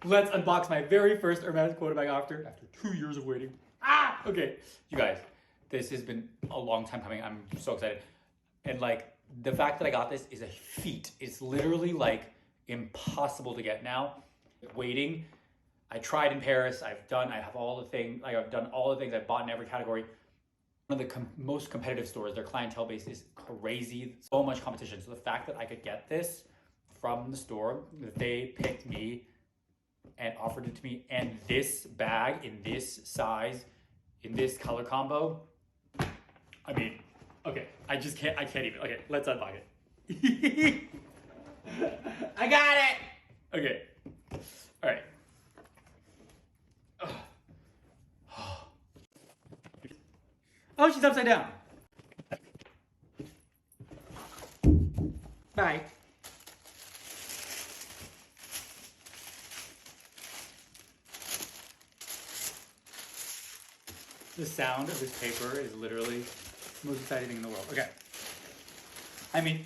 Let's unbox my very first Hermès quota bag after 2 years of waiting. Okay, you guys, this has been a long time coming. I'm so excited. And like, the fact that I got this is a feat. It's literally like impossible to get now. Waiting. I tried in Paris. I have done all the things. I've bought in every category. One of the most competitive stores. Their clientele base is crazy. So much competition. So the fact that I could get this from the store, that they picked me and offered it to me, and this bag in this size, in this color combo, I mean, okay, I can't even. Okay, let's unbox it. I got it! Okay, all right. Oh, she's upside down. Bye. The sound of this paper is literally the most exciting thing in the world. Okay. I mean,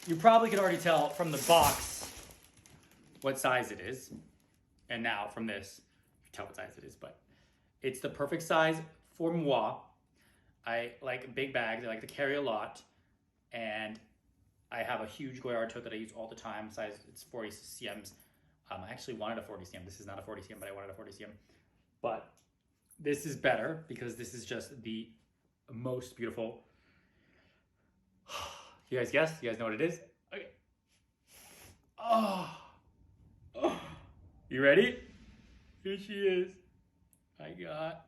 you probably could already tell from the box what size it is. And now from this, you can tell what size it is, but it's the perfect size for moi. I like big bags. I like to carry a lot. And I have a huge Goyard tote that I use all the time. Size, it's 40 cms. I actually wanted a 40 cm. This is not a 40 cm, but I wanted a 40 cm. But this is better because this is just the most beautiful. You guys guess? You guys know what it is? Okay. Oh. You ready? Here she is. I got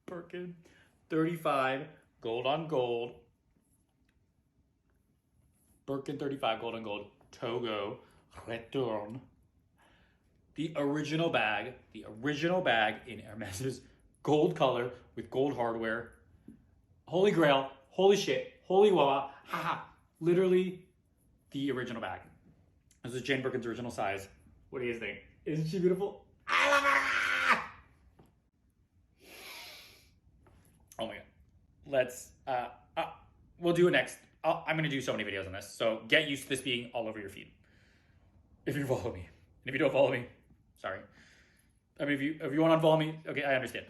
Birkin 35 gold on gold. Birkin 35 gold on gold. Togo Return. The original bag in Hermes's gold color with gold hardware. Holy grail, holy shit, holy wawa, haha. Literally the original bag. This is Jane Birkin's original size. What do you guys think? Isn't she beautiful? I love her! Oh my God. Let's, we'll do it next. I'm gonna do so many videos on this, so get used to this being all over your feed. If you follow me. And if you don't follow me, sorry. I mean, if you want to unfollow me, okay, I understand.